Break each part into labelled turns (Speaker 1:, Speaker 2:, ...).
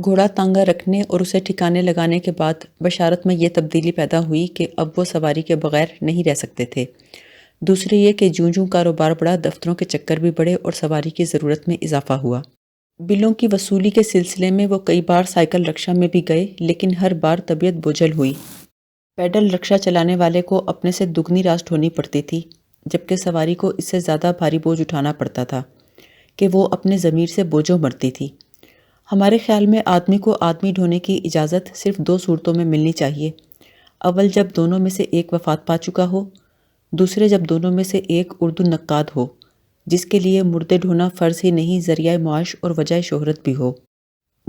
Speaker 1: گھوڑا تانگا رکھنے اور اسے ٹھکانے لگانے کے بعد بشارت میں یہ تبدیلی پیدا ہوئی کہ اب وہ سواری کے بغیر نہیں رہ سکتے تھے۔ دوسرے یہ کہ جوں جوں کاروبار بڑھا، دفتروں کے چکر بھی بڑھے اور سواری کی ضرورت میں اضافہ ہوا۔ بلوں کی وصولی کے سلسلے میں وہ کئی بار سائیکل رکشہ میں بھی گئے، لیکن ہر بار طبیعت بوجھل ہوئی۔ پیڈل رکشہ چلانے والے کو اپنے سے دگنی راست ڈھونی پڑتی تھی، جبکہ سواری کو اس سے زیادہ بھاری بوجھ اٹھانا پڑتا تھا کہ وہ اپنے ضمیر سے بوجھوں مرتی تھی۔ ہمارے خیال میں آدمی کو آدمی ڈھونے کی اجازت صرف دو صورتوں میں ملنی چاہیے۔ اول جب دونوں میں سے ایک وفات پا چکا ہو، دوسرے جب دونوں میں سے ایک اردو نقاد ہو، جس کے لیے مردے ڈھونا فرض ہی نہیں ذریعہ معاش اور وجہ شہرت بھی ہو۔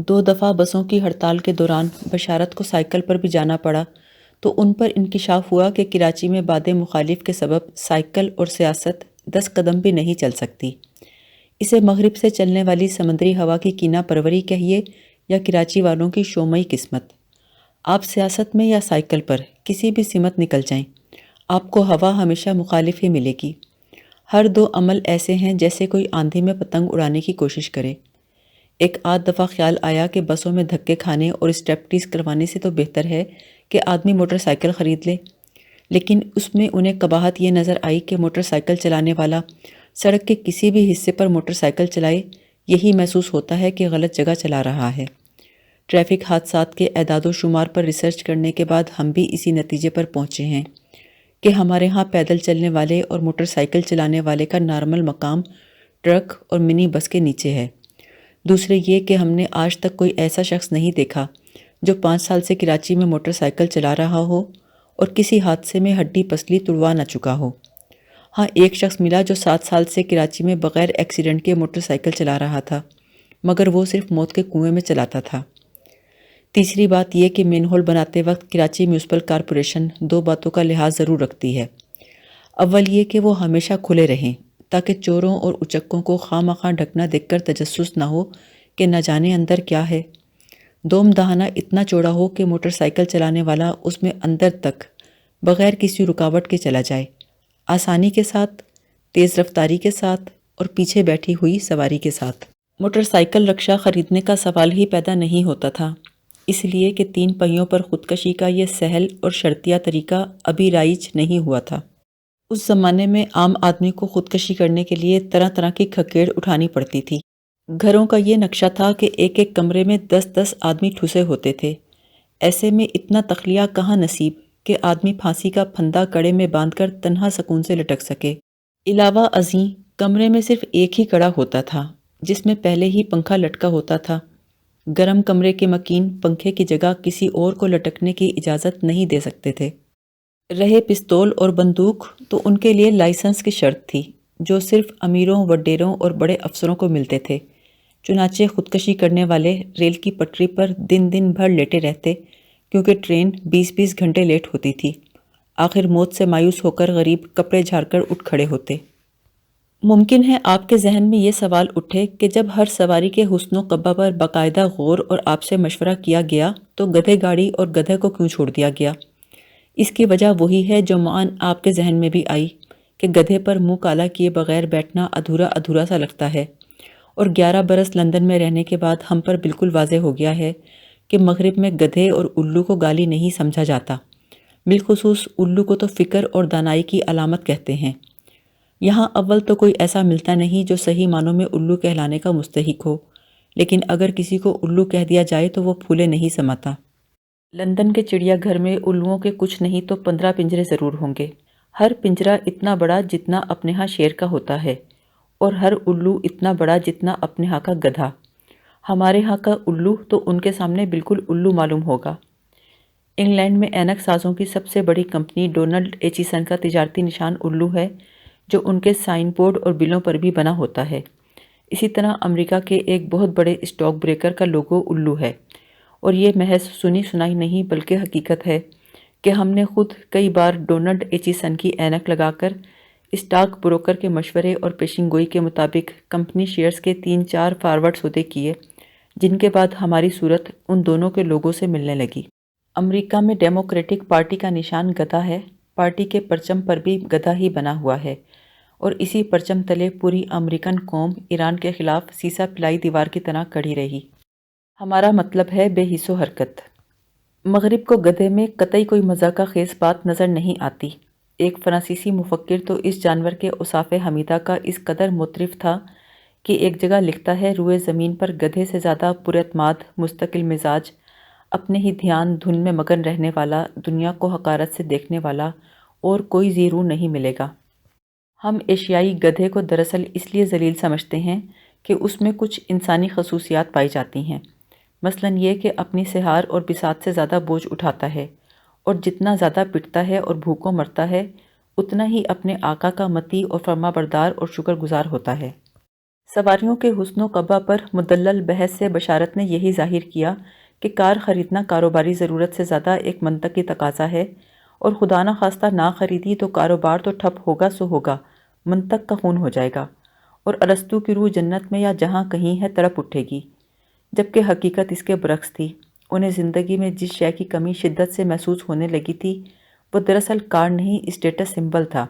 Speaker 1: 2 دفعہ بسوں کی ہڑتال کے دوران بشارت کو سائیکل پر بھی جانا پڑا تو ان پر انکشاف ہوا کہ کراچی میں باد مخالف کے سبب سائیکل اور سیاست 10 قدم بھی نہیں چل سکتی۔ اسے مغرب سے چلنے والی سمندری ہوا کی کینہ پروری کہیے یا کراچی والوں کی شومئی قسمت۔ آپ سیاست میں یا سائیکل پر کسی بھی سمت نکل جائیں، آپ کو ہوا ہمیشہ مخالف ہی ملے گی۔ ہر دو عمل ایسے ہیں جیسے کوئی آندھی میں پتنگ اڑانے کی کوشش کرے۔ ایک آدھ دفعہ خیال آیا کہ بسوں میں دھکے کھانے اور اسٹیپٹیز کروانے سے تو بہتر ہے کہ آدمی موٹر سائیکل خرید لے، لیکن اس میں انہیں قباحت یہ نظر آئی کہ موٹر سائیکل چلانے والا سڑک کے کسی بھی حصے پر موٹر سائیکل چلائے، یہی محسوس ہوتا ہے کہ غلط جگہ چلا رہا ہے۔ ٹریفک حادثات کے اعداد و شمار پر ریسرچ کرنے کے بعد ہم بھی اسی نتیجے پر پہنچے ہیں کہ ہمارے ہاں پیدل چلنے والے اور موٹر سائیکل چلانے والے کا نارمل مقام ٹرک اور منی بس کے نیچے ہے۔ دوسرے یہ کہ ہم نے آج تک کوئی ایسا شخص نہیں دیکھا جو 5 سال سے کراچی میں موٹر سائیکل چلا رہا ہو اور کسی حادثے میں ہڈی پسلی تڑوا نہ چکا ہو۔ ہاں، ایک شخص ملا جو 7 سال سے کراچی میں بغیر ایکسیڈنٹ کے موٹر سائیکل چلا رہا تھا، مگر وہ صرف موت کے کنویں میں چلاتا تھا۔ تیسری بات یہ کہ مین ہول بناتے وقت کراچی میونسپل کارپوریشن 2 باتوں کا لحاظ ضرور رکھتی ہے۔ اول یہ کہ وہ ہمیشہ کھلے رہیں تاکہ چوروں اور اچکوں کو خواہ مخواہ ڈھکنا دیکھ کر تجسس نہ ہو کہ نہ جانے اندر کیا ہے۔ دوم دہانہ اتنا چوڑا ہو کہ موٹر سائیکل چلانے والا اس میں اندر تک بغیر کسی رکاوٹ کے چلا جائے، آسانی کے ساتھ، تیز رفتاری کے ساتھ اور پیچھے بیٹھی ہوئی سواری کے ساتھ۔ موٹر سائیکل رکشہ خریدنے کا سوال ہی پیدا نہیں ہوتا تھا، اس لیے کہ 3 پہیوں پر خودکشی کا یہ سہل اور شرطیہ طریقہ ابھی رائج نہیں ہوا تھا۔ اس زمانے میں عام آدمی کو خودکشی کرنے کے لیے طرح طرح کی کھکیڑ اٹھانی پڑتی تھی۔ گھروں کا یہ نقشہ تھا کہ ایک ایک کمرے میں 10 آدمی ٹھسے ہوتے تھے۔ ایسے میں اتنا تخلیہ کہاں نصیب کہ آدمی پھانسی کا پھندا کڑے میں باندھ کر تنہا سکون سے لٹک سکے۔ علاوہ ازیں کمرے میں صرف ایک ہی کڑا ہوتا تھا جس میں پہلے ہی پنکھا لٹکا ہوتا تھا۔ گرم کمرے کے مکین پنکھے کی جگہ کسی اور کو لٹکنے کی اجازت نہیں دے سکتے تھے۔ رہے پستول اور بندوق تو ان کے لیے لائسنس کی شرط تھی، جو صرف امیروں، وڈیروں اور بڑے افسروں کو ملتے تھے۔ چنانچہ خودکشی کرنے والے ریل کی پٹری پر دن بھر لیٹے رہتے، کیونکہ ٹرین 20 گھنٹے لیٹ ہوتی تھی۔ آخر موت سے مایوس ہو کر غریب کپڑے جھاڑ کر اٹھ کھڑے ہوتے۔ ممکن ہے آپ کے ذہن میں یہ سوال اٹھے کہ جب ہر سواری کے حسن و قبا پر باقاعدہ غور اور آپ سے مشورہ کیا گیا تو گدھے گاڑی اور گدھے کو کیوں چھوڑ دیا گیا؟ اس کی وجہ وہی ہے جو معاً آپ کے ذہن میں بھی آئی کہ گدھے پر منہ کالا کیے بغیر بیٹھنا ادھورا سا لگتا ہے، اور 11 برس لندن میں رہنے کے بعد ہم پر بالکل واضح ہو گیا ہے کہ مغرب میں گدھے اور الو کو گالی نہیں سمجھا جاتا، بالخصوص الو کو تو فکر اور دانائی کی علامت کہتے ہیں۔ یہاں اول تو کوئی ایسا ملتا نہیں جو صحیح معنوں میں الو کہلانے کا مستحق ہو، لیکن اگر کسی کو الو کہہ دیا جائے تو وہ پھولے نہیں سماتا۔ لندن کے چڑیا گھر میں الوؤں کے کچھ نہیں تو 15 پنجرے ضرور ہوں گے۔ ہر پنجرہ اتنا بڑا جتنا اپنے ہاں شیر کا ہوتا ہے، اور ہر الو اتنا بڑا جتنا اپنے ہاں کا گدھا۔ ہمارے ہاں کا الو تو ان کے سامنے بالکل الو معلوم ہوگا۔ انگلینڈ میں اینک سازوں کی سب سے بڑی کمپنی ڈونلڈ ایچیسن کا تجارتی نشان الو ہے، جو ان کے سائن بورڈ اور بلوں پر بھی بنا ہوتا ہے۔ اسی طرح امریکہ کے ایک بہت بڑے اسٹاک بریکر کا لوگو الو ہے، اور یہ محض سنی سنائی نہیں بلکہ حقیقت ہے کہ ہم نے خود کئی بار ڈونلڈ ایچیسن کی اینک لگا کر اسٹاک بروکر کے مشورے اور پیشن گوئی کے مطابق کمپنی شیئرز کے 3-4 فارورڈ سودے کیے، جن کے بعد ہماری صورت ان دونوں کے لوگوں سے ملنے لگی۔ امریکہ میں ڈیموکریٹک پارٹی کا نشان گدھا ہے، پارٹی کے پرچم پر بھی گدھا ہی بنا ہوا ہے، اور اسی پرچم تلے پوری امریکن قوم ایران کے خلاف سیسا پلائی دیوار کی طرح کھڑی رہی۔ ہمارا مطلب ہے بے حس و حرکت۔ مغرب کو گدھے میں قطعی کوئی مذاق خیز بات نظر نہیں آتی۔ ایک فرانسیسی مفکر تو اس جانور کے اوصاف حمیدہ کا اس قدر مترف تھا کہ ایک جگہ لکھتا ہے، روئے زمین پر گدھے سے زیادہ پراعتماد، مستقل مزاج، اپنے ہی دھیان دھن میں مگن رہنے والا، دنیا کو حقارت سے دیکھنے والا اور کوئی ذی روح نہیں ملے گا۔ ہم ایشیائی گدھے کو دراصل اس لیے ذلیل سمجھتے ہیں کہ اس میں کچھ انسانی خصوصیات پائی جاتی ہیں، مثلاً یہ کہ اپنی سحار اور بساط سے زیادہ بوجھ اٹھاتا ہے، اور جتنا زیادہ پٹتا ہے اور بھوکوں مرتا ہے اتنا ہی اپنے آقا کا مطیع اور فرما بردار اور شکر گزار ہوتا ہے۔ سواریوں کے حسن و قبا پر مدلل بحث سے بشارت نے یہی ظاہر کیا کہ کار خریدنا کاروباری ضرورت سے زیادہ ایک منطقی تقاضا ہے، اور خدا نخواستہ نہ خریدی تو کاروبار تو ٹھپ ہوگا سو ہوگا، منطق کا خون ہو جائے گا، اور ارسطو کی روح جنت میں یا جہاں کہیں ہے تڑپ اٹھے گی، جبکہ حقیقت اس کے برعکس تھی۔ انہیں زندگی میں جس شے کی کمی شدت سے محسوس ہونے لگی تھی وہ دراصل کار نہیں، اسٹیٹس سمبل تھا۔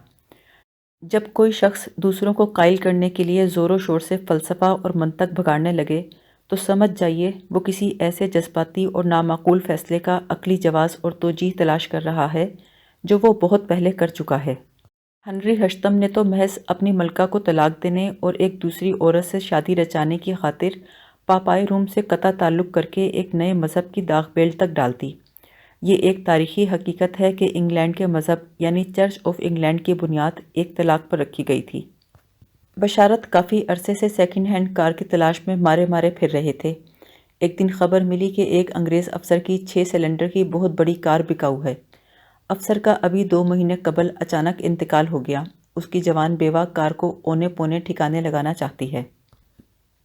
Speaker 1: جب کوئی شخص دوسروں کو قائل کرنے کے لیے زور و شور سے فلسفہ اور منطق بگاڑنے لگے تو سمجھ جائیے وہ کسی ایسے جذباتی اور نامعقول فیصلے کا عقلی جواز اور توجیہ تلاش کر رہا ہے جو وہ بہت پہلے کر چکا ہے۔ ہنری ہشتم نے تو محض اپنی ملکہ کو طلاق دینے اور ایک دوسری عورت سے شادی رچانے کی خاطر پاپائے روم سے قطع تعلق کر کے ایک نئے مذہب کی داغ بیل تک ڈال دی۔ یہ ایک تاریخی حقیقت ہے کہ انگلینڈ کے مذہب یعنی چرچ آف انگلینڈ کی بنیاد ایک طلاق پر رکھی گئی تھی۔ بشارت کافی عرصے سے سیکنڈ ہینڈ کار کی تلاش میں مارے مارے پھر رہے تھے۔ ایک دن خبر ملی کہ ایک انگریز افسر کی 6 سلنڈر کی بہت بڑی کار بکاؤ ہے۔ افسر کا ابھی 2 مہینے قبل اچانک انتقال ہو گیا۔ اس کی جوان بیوہ کار کو اونے پونے ٹھکانے لگانا چاہتی ہے۔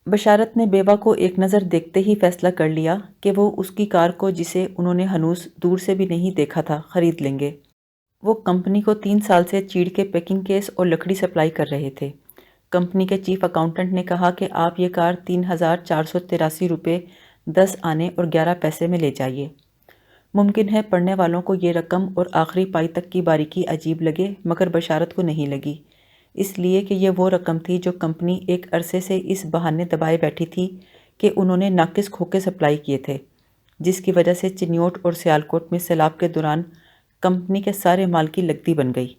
Speaker 1: بشارت نے بیوہ کو ایک نظر دیکھتے ہی فیصلہ کر لیا کہ وہ اس کی کار کو، جسے انہوں نے ہنوز دور سے بھی نہیں دیکھا تھا، خرید لیں گے۔ وہ کمپنی کو 3 سال سے چیڑ کے پیکنگ کیس اور لکڑی سپلائی کر رہے تھے۔ کمپنی کے چیف اکاؤنٹنٹ نے کہا کہ آپ یہ کار 3,483 روپے 10 آنے اور 11 پیسے میں لے جائیے۔ ممکن ہے پڑھنے والوں کو یہ رقم اور آخری پائی تک کی باریکی عجیب لگے، مگر بشارت کو نہیں لگی، اس لیے کہ یہ وہ رقم تھی جو کمپنی ایک عرصے سے اس بہانے دبائے بیٹھی تھی کہ انہوں نے ناقص کھوکے سپلائی کیے تھے، جس کی وجہ سے چنیوٹ اور سیالکوٹ میں سیلاب کے دوران کمپنی کے سارے مال کی لگدی بن گئی۔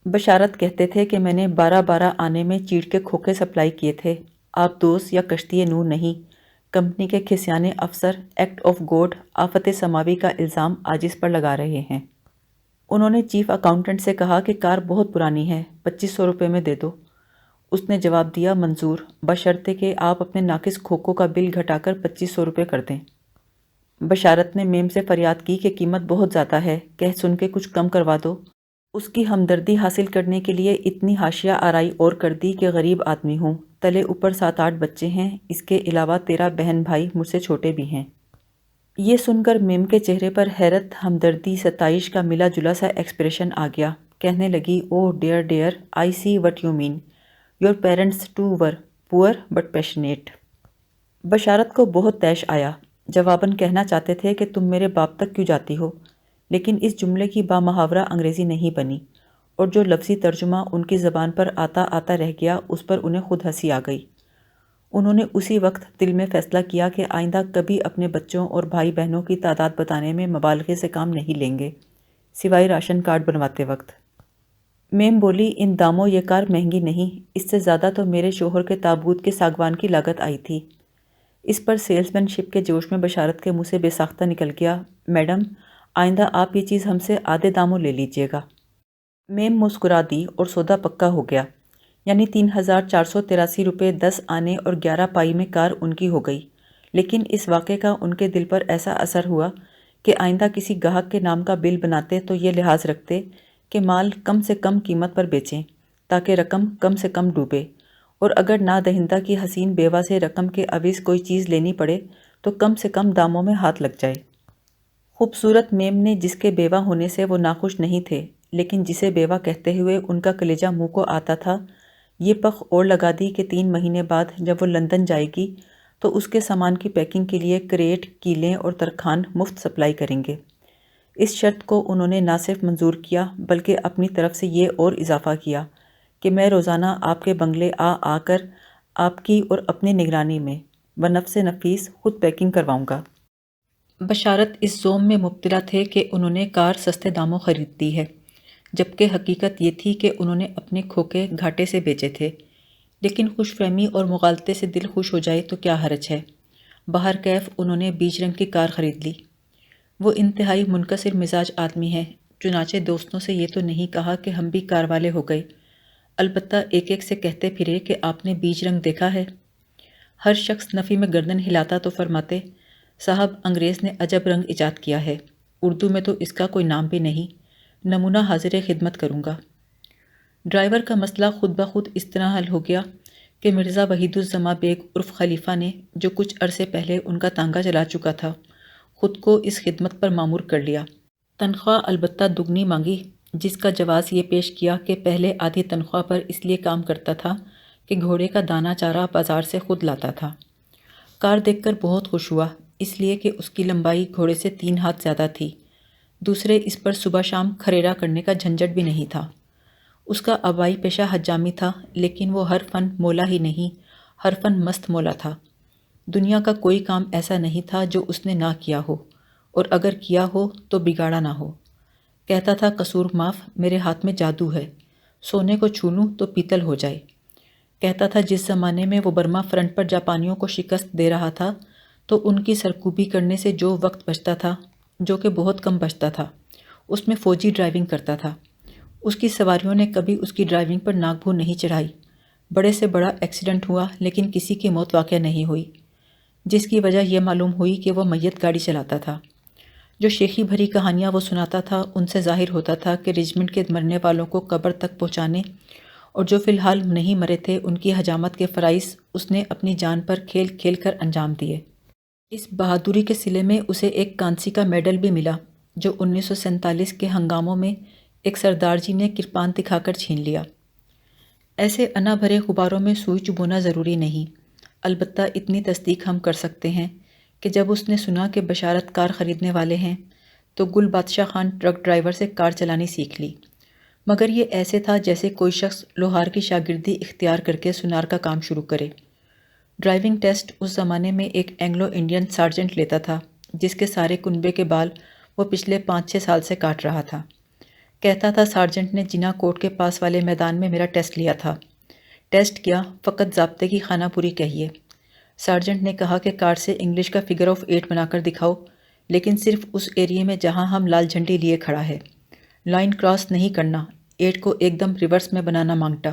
Speaker 1: بشارت کہتے تھے کہ میں نے 12 آنے میں چیڑ کے کھوکے سپلائی کیے تھے، آپ دوست یا کشتی نور نہیں۔ کمپنی کے کھسیانے افسر ایکٹ آف گوڈ، آفت سماوی کا الزام آج اس پر لگا رہے ہیں۔ انہوں نے چیف اکاؤنٹنٹ سے کہا کہ کار بہت پرانی ہے، 2500 روپے میں دے دو۔ اس نے جواب دیا، منظور، بشرطے کہ آپ اپنے ناقص کھوکوں کا بل گھٹا کر 2500 روپے کر دیں۔ بشارت نے میم سے فریاد کی کہ قیمت بہت زیادہ ہے، کہہ سن کے کچھ کم کروا دو۔ اس کی ہمدردی حاصل کرنے کے لیے اتنی حاشیہ آرائی اور کر دی کہ غریب آدمی ہوں، تلے اوپر 7-8 بچے ہیں، اس کے علاوہ 13 بہن بھائی مجھ سے چھوٹے بھی ہیں۔ یہ سن کر میم کے چہرے پر حیرت، ہمدردی، ستائش کا ملا جلا سا ایکسپریشن آ گیا۔ کہنے لگی، oh dear dear, I see what you mean, your parents too were poor but passionate. بشارت کو بہت طیش آیا۔ جواباً کہنا چاہتے تھے کہ تم میرے باپ تک کیوں جاتی ہو، لیکن اس جملے کی بامحاورہ انگریزی نہیں بنی، اور جو لفظی ترجمہ ان کی زبان پر آتا آتا رہ گیا اس پر انہیں خود ہنسی آ گئی۔ انہوں نے اسی وقت دل میں فیصلہ کیا کہ آئندہ کبھی اپنے بچوں اور بھائی بہنوں کی تعداد بتانے میں مبالغے سے کام نہیں لیں گے، سوائے راشن کارڈ بنواتے وقت۔ میم بولی، ان داموں یہ کار مہنگی نہیں، اس سے زیادہ تو میرے شوہر کے تابوت کے ساگوان کی لاگت آئی تھی۔ اس پر سیلز مین شپ کے جوش میں بشارت کے منہ سے بے ساختہ نکل گیا، میڈم، آئندہ آپ یہ چیز ہم سے آدھے داموں لے لیجئے گا۔ میم مسکرا دی اور سودا پکا ہو گیا، یعنی 3,483 روپے 10 آنے اور 11 پائی میں کار ان کی ہو گئی۔ لیکن اس واقعے کا ان کے دل پر ایسا اثر ہوا کہ آئندہ کسی گاہک کے نام کا بل بناتے تو یہ لحاظ رکھتے کہ مال کم سے کم قیمت پر بیچیں تاکہ رقم کم سے کم ڈوبے، اور اگر نادہندہ کی حسین بیوہ سے رقم کے عوض کوئی چیز لینی پڑے تو کم سے کم داموں میں ہاتھ لگ جائے۔ خوبصورت میم نے، جس کے بیوہ ہونے سے وہ ناخوش نہیں تھے لیکن جسے بیوہ کہتے ہوئے ان کا کلیجہ منہ کو آتا تھا، یہ پخ اور لگا دی کہ 3 مہینے بعد جب وہ لندن جائے گی تو اس کے سامان کی پیکنگ کے لیے کریٹ، کیلیں اور ترکھان مفت سپلائی کریں گے۔ اس شرط کو انہوں نے نہ صرف منظور کیا بلکہ اپنی طرف سے یہ اور اضافہ کیا کہ میں روزانہ آپ کے بنگلے آ کر آپ کی اور اپنی نگرانی میں و نفس نفیس خود پیکنگ کرواؤں گا۔ بشارت اس زوم میں مبتلا تھے کہ انہوں نے کار سستے داموں خرید لی ہے، جبکہ حقیقت یہ تھی کہ انہوں نے اپنے کھوکے گھاٹے سے بیچے تھے۔ لیکن خوش فہمی اور مغالطے سے دل خوش ہو جائے تو کیا حرج ہے۔ بہر کیف انہوں نے بیج رنگ کی کار خرید لی۔ وہ انتہائی منکسر مزاج آدمی ہے، چنانچہ دوستوں سے یہ تو نہیں کہا کہ ہم بھی کار والے ہو گئے، البتہ ایک ایک سے کہتے پھرے کہ آپ نے بیج رنگ دیکھا ہے۔ ہر شخص نفی میں گردن ہلاتا تو فرماتے، صاحب انگریز نے عجب رنگ ایجاد کیا ہے، اردو میں تو اس کا کوئی نام بھی نہیں، نمونہ حاضر خدمت کروں گا۔ ڈرائیور کا مسئلہ خود بخود اس طرح حل ہو گیا کہ مرزا وحید الزما بیگ عرف خلیفہ نے، جو کچھ عرصے پہلے ان کا تانگا چلا چکا تھا، خود کو اس خدمت پر مامور کر لیا۔ تنخواہ البتہ دگنی مانگی، جس کا جواز یہ پیش کیا کہ پہلے آدھی تنخواہ پر اس لیے کام کرتا تھا کہ گھوڑے کا دانہ چارہ بازار سے خود لاتا تھا۔ کار دیکھ کر بہت خوش ہوا، اس لیے کہ اس کی لمبائی گھوڑے سے 3 ہاتھ زیادہ تھی، دوسرے اس پر صبح شام کھریرا کرنے کا جھنجھٹ بھی نہیں تھا۔ اس کا آبائی پیشہ حجامی تھا، لیکن وہ ہر فن مولا ہی نہیں، ہر فن مست مولا تھا۔ دنیا کا کوئی کام ایسا نہیں تھا جو اس نے نہ کیا ہو، اور اگر کیا ہو تو بگاڑا نہ ہو۔ کہتا تھا قصور معاف، میرے ہاتھ میں جادو ہے، سونے کو چھو لوں تو پیتل ہو جائے۔ کہتا تھا جس زمانے میں وہ برما فرنٹ پر جاپانیوں کو شکست دے رہا تھا تو ان کی سرکوبی کرنے سے جو وقت بچتا تھا، جو کہ بہت کم بچتا تھا، اس میں فوجی ڈرائیونگ کرتا تھا۔ اس کی سواریوں نے کبھی اس کی ڈرائیونگ پر ناک بھو نہیں چڑھائی۔ بڑے سے بڑا ایکسیڈنٹ ہوا لیکن کسی کی موت واقع نہیں ہوئی، جس کی وجہ یہ معلوم ہوئی کہ وہ میت گاڑی چلاتا تھا۔ جو شیخی بھری کہانیاں وہ سناتا تھا، ان سے ظاہر ہوتا تھا کہ رجمنٹ کے مرنے والوں کو قبر تک پہنچانے اور جو فی الحال نہیں مرے تھے ان کی حجامت کے فرائض اس نے اپنی جان پر کھیل کھیل کر انجام دیے۔ اس بہادری کے صلے میں اسے ایک کانسی کا میڈل بھی ملا، جو 1947 کے ہنگاموں میں ایک سردار جی نے کرپان دکھا کر چھین لیا۔ ایسے انا بھرے غباروں میں سوئی چبونا ضروری نہیں، البتہ اتنی تصدیق ہم کر سکتے ہیں کہ جب اس نے سنا کہ بشارت کار خریدنے والے ہیں تو گل بادشاہ خان ٹرک ڈرائیور سے کار چلانی سیکھ لی، مگر یہ ایسے تھا جیسے کوئی شخص لوہار کی شاگردی اختیار کر کے سنار کا کام شروع کرے۔ ڈرائیونگ ٹیسٹ اس زمانے میں ایک اینگلو انڈین سارجنٹ لیتا تھا، جس کے سارے کنبے کے بال وہ پچھلے 5-6 سال سے کاٹ رہا تھا۔ کہتا تھا سارجنٹ نے جنا کوٹ کے پاس والے میدان میں میرا ٹیسٹ لیا تھا۔ ٹیسٹ کیا، فقط ضابطے کی خانہ پوری کہیے۔ سارجنٹ نے کہا کہ کار سے انگلش کا فگر آف 8 بنا کر دکھاؤ، لیکن صرف اس ایریے میں جہاں ہم لال جھنڈی لیے کھڑا ہے، لائن کراس نہیں کرنا، 8 کو ایک دم ریورس میں بنانا مانگتا۔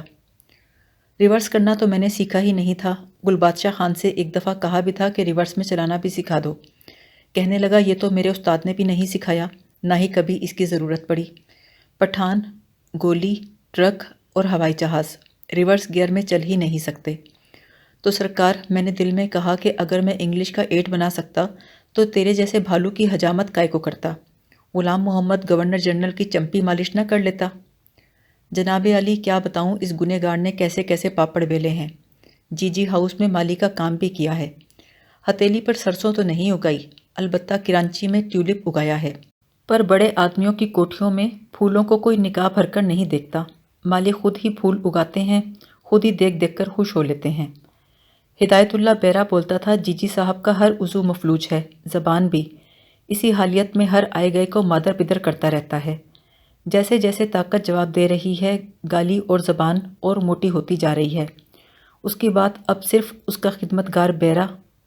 Speaker 1: ریورس کرنا تو میں نے سیکھا ہی نہیں تھا، گل بادشاہ خان سے ایک دفعہ کہا بھی تھا کہ ریورس میں چلانا بھی سکھا دو۔ کہنے لگا یہ تو میرے استاد نے بھی نہیں سکھایا، نہ ہی کبھی اس کی ضرورت پڑی۔ پٹھان، گولی، ٹرک اور ہوائی جہاز ریورس گیئر میں چل ہی نہیں سکتے۔ تو سرکار، میں نے دل میں کہا کہ اگر میں انگلش کا 8 بنا سکتا تو تیرے جیسے بھالو کی حجامت کائے کو کرتا، غلام محمد گورنر جنرل کی چمپی مالش نہ کر لیتا۔ جناب علی، کیا بتاؤں اس گنہگار نے کیسے کیسے پاپڑ بیلے ہیں۔ جی ہاؤس میں مالی کا کام بھی کیا ہے، ہتیلی پر سرسوں تو نہیں اگائی، البتہ کرانچی میں ٹیولپ اگایا ہے، پر بڑے آدمیوں کی کوٹھیوں میں پھولوں کو کوئی نگاہ بھر کر نہیں دیکھتا۔ مالی خود ہی پھول اگاتے ہیں، خود ہی دیکھ دیکھ کر خوش ہو لیتے ہیں۔ ہدایت اللہ بیرا بولتا تھا جی صاحب کا ہر عضو مفلوج ہے، زبان بھی، اسی حالیت میں ہر آئے گئے کو مادر پدر کرتا رہتا ہے۔ جیسے جیسے طاقت جواب دے رہی ہے، گالی اور زبان اور موٹی ہوتی جا رہی ہے۔ اس کی بات اب صرف اس کا خدمتگار بیرا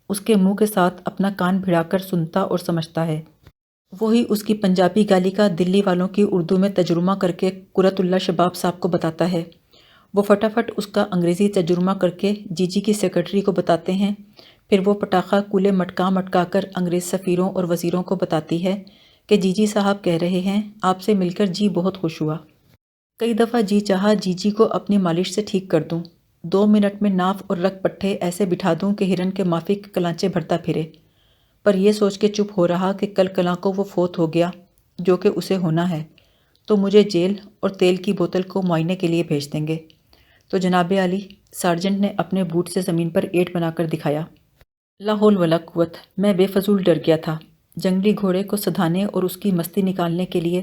Speaker 1: اس کے منہ کے ساتھ اپنا کان بھڑا کر سنتا اور سمجھتا ہے۔ وہی اس کی پنجابی گالی کا دلی والوں کی اردو میں ترجمہ کر کے قرۃ اللہ شباب صاحب کو بتاتا ہے۔ وہ فٹافٹ اس کا انگریزی ترجمہ کر کے جی کی سیکرٹری کو بتاتے ہیں، پھر وہ پٹاخہ کولے مٹکا کر انگریز سفیروں اور وزیروں کو بتاتی ہے کہ جی صاحب کہہ رہے ہیں آپ سے مل کر جی بہت خوش ہوا۔ کئی دفعہ جی چاہا جی کو اپنی مالش سے ٹھیک کر دوں، 2 منٹ میں ناف اور رگ پٹھے ایسے بٹھا دوں کہ ہرن کے مافک کلانچے بھرتا پھرے، پر یہ سوچ کے چپ ہو رہا کہ کل کلاں کو وہ فوت ہو گیا، جو کہ اسے ہونا ہے، تو مجھے جیل اور تیل کی بوتل کو معائنے کے لیے بھیج دیں گے۔ تو جناب علی، سارجنٹ نے اپنے بوٹ سے زمین پر 8 بنا کر دکھایا۔ لا حول ولا قوت، میں بے فضول ڈر گیا تھا۔ جنگلی گھوڑے کو سدھانے اور اس کی مستی نکالنے کے لیے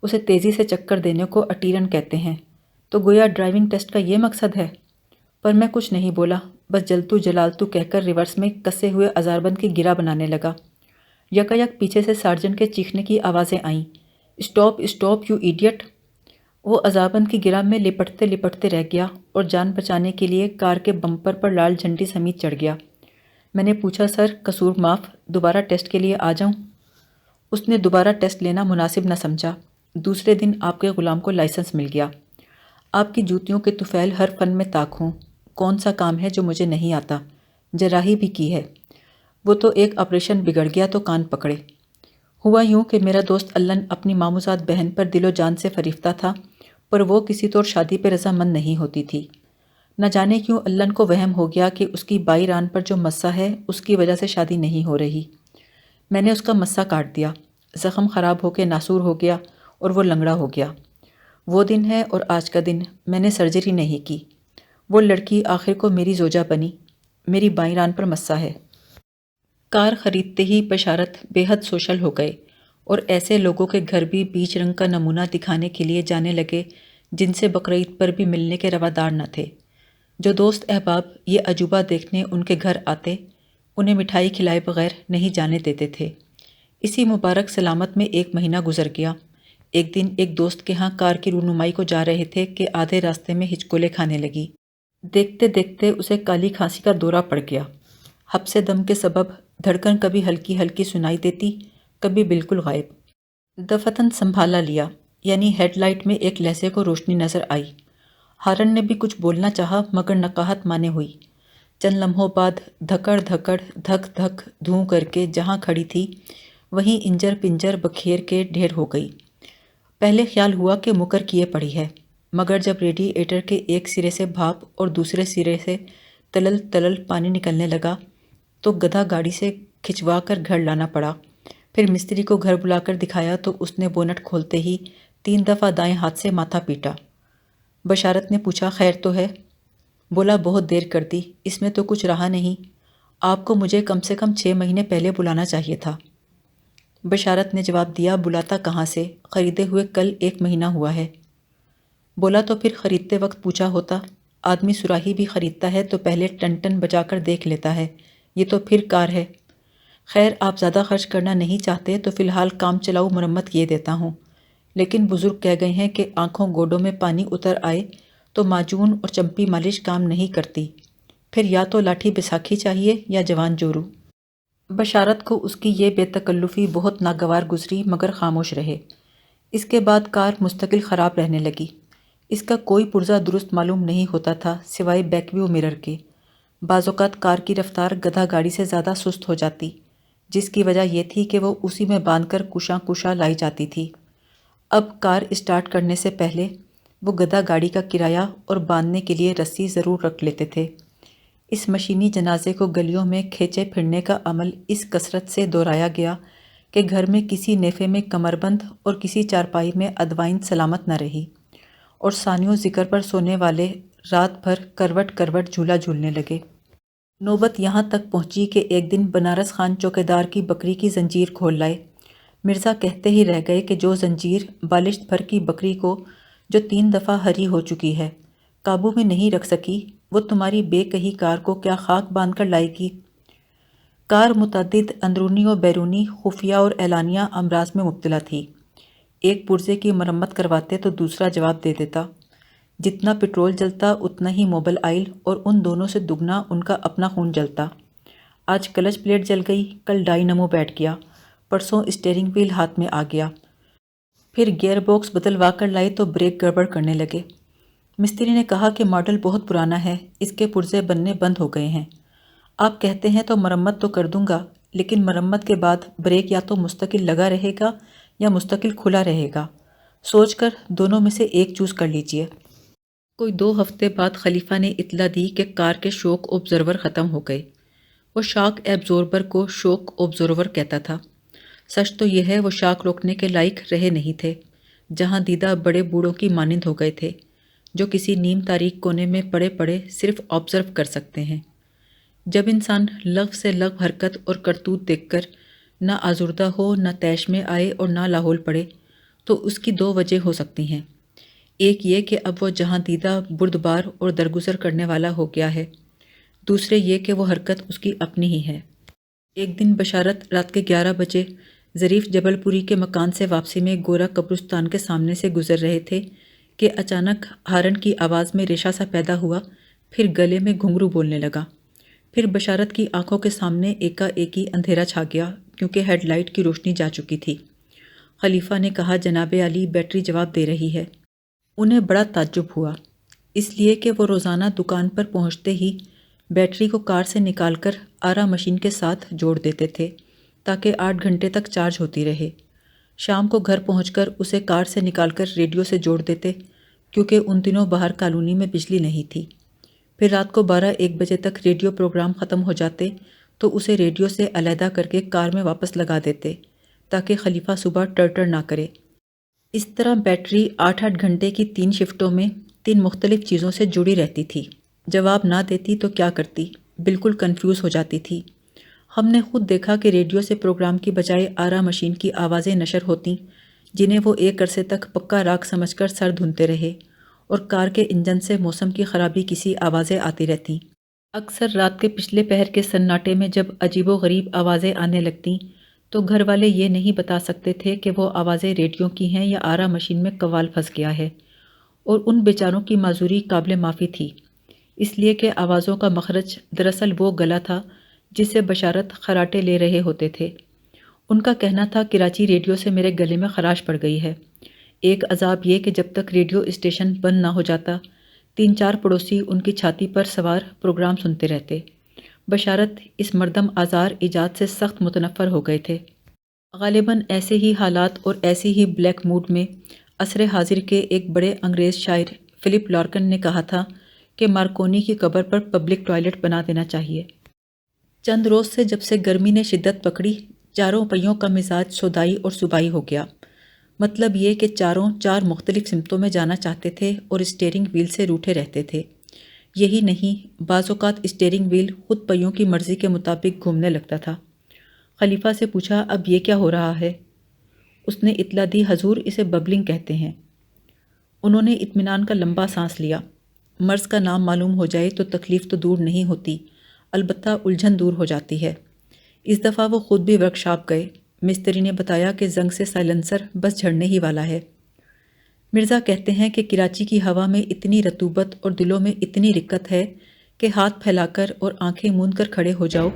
Speaker 1: اسے تیزی سے چکر دینے کو اٹیرن کہتے ہیں، تو گویا ڈرائیونگ ٹیسٹ کا یہ مقصد ہے۔ پر میں کچھ نہیں بولا، بس جلتو جلالتو کہہ کر ریورس میں کسے ہوئے ہزاربند کی گرہ بنانے لگا۔ یکایک پیچھے سے سارجنٹ کے چیخنے کی آوازیں آئیں، اسٹاپ اسٹاپ یو ایڈیٹ! وہ ہزاربند کی گرہ میں لپٹتے لپٹتے رہ گیا اور جان بچانے کے لیے کار کے بمپر پر لال جھنڈی سمیت چڑھ گیا۔ میں نے پوچھا، سر قصور معاف، دوبارہ ٹیسٹ کے لیے آ جاؤں؟ اس نے دوبارہ ٹیسٹ لینا مناسب نہ سمجھا۔ دوسرے دن آپ کے غلام کو لائسنس مل گیا۔ آپ کی جوتیوں کے طفیل ہر فن میں طاق ہوں۔ کون سا کام ہے جو مجھے نہیں آتا؟ جراحی بھی کی ہے۔ وہ تو ایک آپریشن بگڑ گیا تو کان پکڑے۔ ہوا یوں کہ میرا دوست اللن اپنی ماموزاد بہن پر دل و جان سے فریفتہ تھا، پر وہ کسی طور شادی پہ رضامند نہیں ہوتی تھی۔ نہ جانے کیوں اللن کو وہم ہو گیا کہ اس کی بائی ران پر جو مسا ہے اس کی وجہ سے شادی نہیں ہو رہی۔ میں نے اس کا مسا کاٹ دیا، زخم خراب ہو کے ناسور ہو گیا اور وہ لنگڑا ہو گیا۔ وہ دن ہے اور آج کا دن میں نے سرجری نہیں کی۔ وہ لڑکی آخر کو میری زوجہ بنی۔ میری بائیں ران پر مسا ہے۔ کار خریدتے ہی بشارت بے حد سوشل ہو گئے اور ایسے لوگوں کے گھر بھی بیچ رنگ کا نمونہ دکھانے کے لیے جانے لگے جن سے بقرعید پر بھی ملنے کے روادار نہ تھے۔ جو دوست احباب یہ عجوبہ دیکھنے ان کے گھر آتے، انہیں مٹھائی کھلائے بغیر نہیں جانے دیتے تھے۔ اسی مبارک سلامت میں ایک مہینہ گزر گیا۔ ایک دن ایک دوست کے ہاں کار کی رونمائی کو جا رہے تھے کہ آدھے راستے میں ہچکولے کھانے لگی۔ دیکھتے دیکھتے اسے کالی کھانسی کا دورہ پڑ گیا۔ حبس دم کے سبب دھڑکن کبھی ہلکی ہلکی سنائی دیتی، کبھی بالکل غائب۔ دفتن سنبھالا لیا، یعنی ہیڈ لائٹ میں ایک لہسے کو روشنی نظر آئی۔ ہارن نے بھی کچھ بولنا چاہا مگر نقاہت مانے ہوئی۔ چند لمحوں بعد دھکڑ دھکڑ دھک دھک دھوں کر کے جہاں کھڑی تھی وہیں انجر پنجر بکھیر کے ڈھیر ہو گئی۔ پہلے خیال ہوا کہ مکر کیے پڑی ہے، مگر جب ریڈی ایٹر کے ایک سرے سے بھاپ اور دوسرے سرے سے تلل تلل پانی نکلنے لگا تو گدھا گاڑی سے کھچوا کر گھر لانا پڑا۔ پھر مستری کو گھر بلا کر دکھایا تو اس نے بونٹ کھولتے ہی 3 دفعہ دائیں ہاتھ سے ماتھا پیٹا۔ بشارت نے پوچھا، خیر تو ہے؟ بولا، بہت دیر کر دی، اس میں تو کچھ رہا نہیں، آپ کو مجھے کم سے کم 6 مہینے پہلے بلانا چاہیے تھا۔ بشارت نے جواب دیا، بلاتا کہاں سے، خریدے ہوئے کل 1 مہینہ ہوا ہے۔ بولا، تو پھر خریدتے وقت پوچھا ہوتا، آدمی سراہی بھی خریدتا ہے تو پہلے ٹن ٹن بجا کر دیکھ لیتا ہے، یہ تو پھر کار ہے۔ خیر آپ زیادہ خرچ کرنا نہیں چاہتے تو فی الحال کام چلاؤ مرمت کیے دیتا ہوں، لیکن بزرگ کہہ گئے ہیں کہ آنکھوں گوڈوں میں پانی اتر آئے تو معجون اور چمپی مالش کام نہیں کرتی، پھر یا تو لاٹھی بیساکھی چاہیے یا جوان جورو۔ بشارت کو اس کی یہ بے تکلفی بہت ناگوار گزری مگر خاموش رہے۔ اس کے بعد کار مستقل خراب رہنے لگی۔ اس کا کوئی پرزہ درست معلوم نہیں ہوتا تھا سوائے بیک ویو مرر کے۔ بعض اوقات کار کی رفتار گدھا گاڑی سے زیادہ سست ہو جاتی، جس کی وجہ یہ تھی کہ وہ اسی میں باندھ کر کشاں کشاں لائی جاتی تھی۔ اب کار اسٹارٹ کرنے سے پہلے وہ گدھا گاڑی کا کرایہ اور باندھنے کے لیے رسی ضرور رکھ لیتے تھے۔ اس مشینی جنازے کو گلیوں میں کھینچے پھرنے کا عمل اس کثرت سے دہرایا گیا کہ گھر میں کسی نیفے میں کمر بند اور کسی چارپائی میں ادوائن سلامت نہ رہی، اور ثانیوں ذکر پر سونے والے رات بھر کروٹ کروٹ جھولا جھولنے لگے۔ نوبت یہاں تک پہنچی کہ ایک دن بنارس خان چوکیدار کی بکری کی زنجیر کھول لائے۔ مرزا کہتے ہی رہ گئے کہ جو زنجیر بالشت بھر کی بکری کو جو 3 دفعہ ہری ہو چکی ہے قابو میں نہیں رکھ سکی، وہ تمہاری بے کہی کار کو کیا خاک باندھ کر لائے گی؟ کار متعدد اندرونی و بیرونی خفیہ اور اعلانیہ امراض میں مبتلا تھی۔ ایک پرزے کی مرمت کرواتے تو دوسرا جواب دے دیتا، جتنا پٹرول جلتا اتنا ہی موبل آئل اور ان دونوں سے دگنا ان کا اپنا خون جلتا۔ آج کلچ پلیٹ جل گئی، کل ڈائنمو بیٹھ گیا، پرسوں اسٹیئرنگ وہیل ہاتھ میں آ گیا، پھر گیئر باکس بدلوا کر لائے تو بریک گڑبڑ کرنے لگے۔ مستری نے کہا کہ ماڈل بہت پرانا ہے، اس کے پرزے بننے بند ہو گئے ہیں۔ آپ کہتے ہیں تو مرمت تو کر دوں گا، لیکن مرمت کے بعد بریک یا تو مستقل لگا رہے گا یا مستقل کھلا رہے گا، سوچ کر دونوں میں سے ایک چوز کر لیجئے۔ کوئی 2 ہفتے بعد خلیفہ نے اطلاع دی کہ کار کے شوک اوبزرور ختم ہو گئے۔ وہ شاک ایبزوربر کو شوک اوبزرور کہتا تھا۔ سچ تو یہ ہے وہ شاک روکنے کے لائق رہے نہیں تھے، جہاں دیدہ بڑے بوڑھوں کی مانند ہو گئے تھے، جو کسی نیم تاریک کونے میں پڑے پڑے صرف آبزرو کر سکتے ہیں۔ جب انسان لغو سے لغو حرکت اور کرتوت دیکھ کر نہ آزردہ ہو، نہ طیش میں آئے اور نہ لاحول پڑے، تو اس کی 2 وجہ ہو سکتی ہیں۔ ایک یہ کہ اب وہ جہاں دیدہ بردبار اور درگزر کرنے والا ہو گیا ہے۔ دوسرے یہ کہ وہ حرکت اس کی اپنی ہی ہے۔ ایک دن بشارت رات کے 11 بجے ظریف جبل پوری کے مکان سے واپسی میں گورا قبرستان کے سامنے سے گزر رہے تھے کہ اچانک ہارن کی آواز میں ریشہ سا پیدا ہوا، پھر گلے میں گھنگرو بولنے لگا۔ پھر بشارت کی آنکھوں کے سامنے ایک ہی اندھیرا چھا گیا کیونکہ ہیڈ لائٹ کی روشنی جا چکی تھی۔ خلیفہ نے کہا، جناب عالی، بیٹری جواب دے رہی ہے۔ انہیں بڑا تعجب ہوا، اس لیے کہ وہ روزانہ دکان پر پہنچتے ہی بیٹری کو کار سے نکال کر آرا مشین کے ساتھ جوڑ دیتے تھے تاکہ 8 گھنٹے تک چارج ہوتی رہے۔ شام کو گھر پہنچ کر اسے کار سے نکال کر ریڈیو سے جوڑ دیتے کیونکہ ان دنوں باہر کالونی میں بجلی نہیں تھی۔ پھر رات کو 12-1 بجے تک ریڈیو پروگرام ختم ہو جاتے تو اسے ریڈیو سے علیحدہ کر کے کار میں واپس لگا دیتے تاکہ خلیفہ صبح ٹرٹر نہ کرے۔ اس طرح بیٹری 8-8 گھنٹے کی 3 شفٹوں میں 3 مختلف چیزوں سے جڑی رہتی تھی۔ جواب نہ دیتی تو کیا کرتی؟ بالکل کنفیوز ہو جاتی تھی۔ ہم نے خود دیکھا کہ ریڈیو سے پروگرام کی بجائے آرا مشین کی آوازیں نشر ہوتیں جنہیں وہ ایک عرصے تک پکا راگ سمجھ کر سر دھنتے رہے، اور کار کے انجن سے موسم کی خرابی کسی آوازیں آتی رہتیں۔ اکثر رات کے پچھلے پہر کے سناٹے میں جب عجیب و غریب آوازیں آنے لگتیں تو گھر والے یہ نہیں بتا سکتے تھے کہ وہ آوازیں ریڈیو کی ہیں یا آرا مشین میں قوال پھنس گیا ہے، اور ان بیچاروں کی معذوری قابل معافی تھی، اس لیے کہ آوازوں کا مخرج دراصل وہ گلا تھا جس سے بشارت خراٹے لے رہے ہوتے تھے۔ ان کا کہنا تھا، کراچی ریڈیو سے میرے گلے میں خراش پڑ گئی ہے۔ ایک عذاب یہ کہ جب تک ریڈیو اسٹیشن بند نہ ہو جاتا 3-4 پڑوسی ان کی چھاتی پر سوار پروگرام سنتے رہتے۔ بشارت اس مردم آزار ایجاد سے سخت متنفر ہو گئے تھے۔ غالباً ایسے ہی حالات اور ایسی ہی بلیک موڈ میں عصر حاضر کے ایک بڑے انگریز شاعر فلپ لارکن نے کہا تھا کہ مارکونی کی قبر پر پبلک ٹوائلٹ بنا دینا چاہیے۔ چند روز سے جب سے گرمی نے شدت پکڑی، چاروں پہیوں کا مزاج سودائی اور صوبائی ہو گیا۔ مطلب یہ کہ چاروں 4 مختلف سمتوں میں جانا چاہتے تھے اور اسٹیئرنگ وہیل سے روٹھے رہتے تھے۔ یہی نہیں، بعض اوقات اسٹیئرنگ وہیل خود پہیوں کی مرضی کے مطابق گھومنے لگتا تھا۔ خلیفہ سے پوچھا، اب یہ کیا ہو رہا ہے؟ اس نے اطلاع دی، حضور، اسے ببلنگ کہتے ہیں۔ انہوں نے اطمینان کا لمبا سانس لیا۔ مرض کا نام معلوم ہو جائے تو تکلیف تو دور نہیں ہوتی، البتہ الجھن دور ہو جاتی ہے۔ اس دفعہ وہ خود بھی ورکشاپ گئے۔ مستری نے بتایا کہ زنگ سے سائلنسر بس جھڑنے ہی والا ہے۔ مرزا کہتے ہیں کہ کراچی کی ہوا میں اتنی رطوبت اور دلوں میں اتنی رقت ہے کہ ہاتھ پھیلا کر اور آنکھیں موند کر کھڑے ہو جاؤ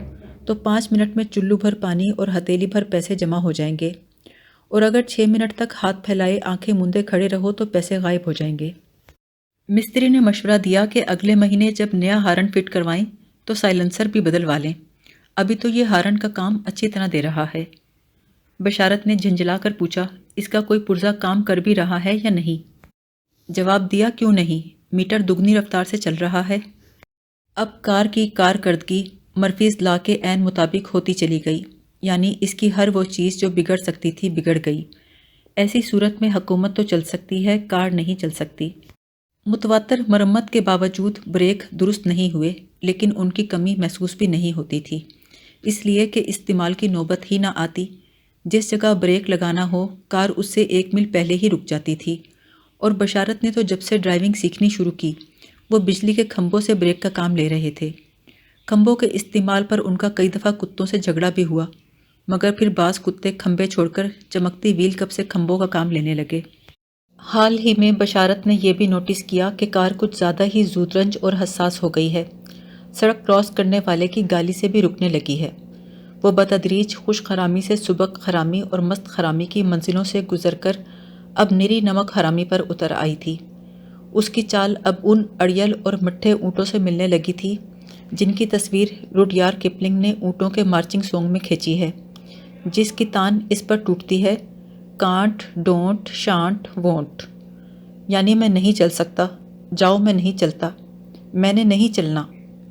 Speaker 1: تو 5 منٹ میں چلو بھر پانی اور ہتھیلی بھر پیسے جمع ہو جائیں گے، اور اگر 6 منٹ تک ہاتھ پھیلائے آنکھیں موندے کھڑے رہو تو پیسے غائب ہو جائیں گے۔ مستری نے مشورہ دیا کہ اگلے مہینے جب نیا ہارن فٹ کروائیں تو سائلنسر بھی بدلوا لیں، ابھی تو یہ ہارن کا کام اچھی طرح دے رہا ہے۔ بشارت نے جھنجھلا کر پوچھا، اس کا کوئی پرزہ کام کر بھی رہا ہے یا نہیں؟ جواب دیا، کیوں نہیں، میٹر دگنی رفتار سے چل رہا ہے۔ اب کار کی کارکردگی مرفیز لا کے عین مطابق ہوتی چلی گئی، یعنی اس کی ہر وہ چیز جو بگڑ سکتی تھی بگڑ گئی۔ ایسی صورت میں حکومت تو چل سکتی ہے، کار نہیں چل سکتی۔ متواتر مرمت کے باوجود بریک درست نہیں ہوئے، لیکن ان کی کمی محسوس بھی نہیں ہوتی تھی، اس لیے کہ استعمال کی نوبت ہی نہ آتی۔ جس جگہ بریک لگانا ہو کار اس سے 1 میل پہلے ہی رک جاتی تھی، اور بشارت نے تو جب سے ڈرائیونگ سیکھنی شروع کی وہ بجلی کے کھمبوں سے بریک کا کام لے رہے تھے۔ کھمبوں کے استعمال پر ان کا کئی دفعہ کتوں سے جھگڑا بھی ہوا، مگر پھر بعض کتے کھمبے چھوڑ کر چمکتی ویل کپ سے کھمبوں کا کام لینے لگے۔ حال ہی میں بشارت نے یہ بھی نوٹس کیا کہ کار کچھ زیادہ ہی زودرنج اور حساس ہو گئی ہے، سڑک کراس کرنے والے کی گالی سے بھی رکنے لگی ہے۔ وہ بتدریج خوش خرامی سے سبک خرامی اور مست خرامی کی منزلوں سے گزر کر اب نری نمک حرامی پر اتر آئی تھی۔ اس کی چال اب ان اڑیل اور مٹھے اونٹوں سے ملنے لگی تھی جن کی تصویر روڈیار کپلنگ نے اونٹوں کے مارچنگ سونگ میں کھینچی ہے، جس کی تان اس پر ٹوٹتی ہے، کانٹ، ڈونٹ، شانٹ، وونٹ، یعنی میں نہیں چل سکتا، جاؤ میں نہیں چلتا، میں نے نہیں چلنا،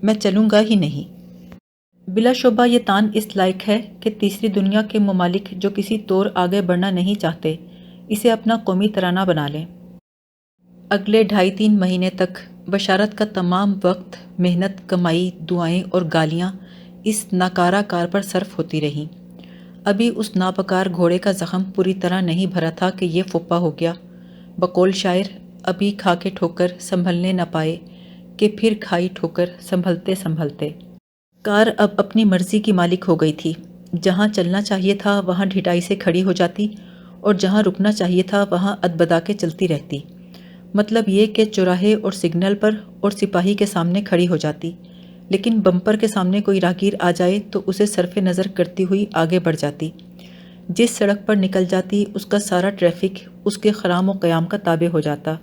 Speaker 1: میں چلوں گا ہی نہیں۔ بلا شبہ یہ تان اس لائق ہے کہ تیسری دنیا کے ممالک جو کسی طور آگے بڑھنا نہیں چاہتے اسے اپنا قومی ترانہ بنا لیں۔ اگلے 2.5-3 مہینے تک بشارت کا تمام وقت، محنت، کمائی، دعائیں اور گالیاں اس ناکارہ کار پر صرف ہوتی رہیں۔ ابھی اس ناپکار گھوڑے کا زخم پوری طرح نہیں بھرا تھا کہ یہ پھوپا ہو گیا۔ بقول شاعر، ابھی کھا کے ٹھوکر سنبھلنے نہ پائے کہ پھر کھائی ٹھوکر سنبھلتے سنبھلتے۔ کار اب اپنی مرضی کی مالک ہو گئی تھی، جہاں چلنا چاہیے تھا وہاں ڈھٹائی سے کھڑی ہو جاتی اور جہاں رکنا چاہیے تھا وہاں ادبدا کے چلتی رہتی۔ مطلب یہ کہ چوراہے اور سگنل پر اور سپاہی کے سامنے کھڑی ہو جاتی، لیکن بمپر کے سامنے کوئی راہگیر آ جائے تو اسے صرف نظر کرتی ہوئی آگے بڑھ جاتی۔ جس سڑک پر نکل جاتی اس کا سارا ٹریفک اس کے خرام و قیام کا تابع ہو جاتا۔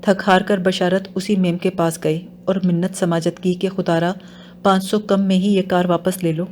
Speaker 1: تھک ہار کر بشارت اسی میم کے پاس گئے اور منت سماجت کی کہ خدا را 500 کم میں ہی یہ کار واپس لے لو۔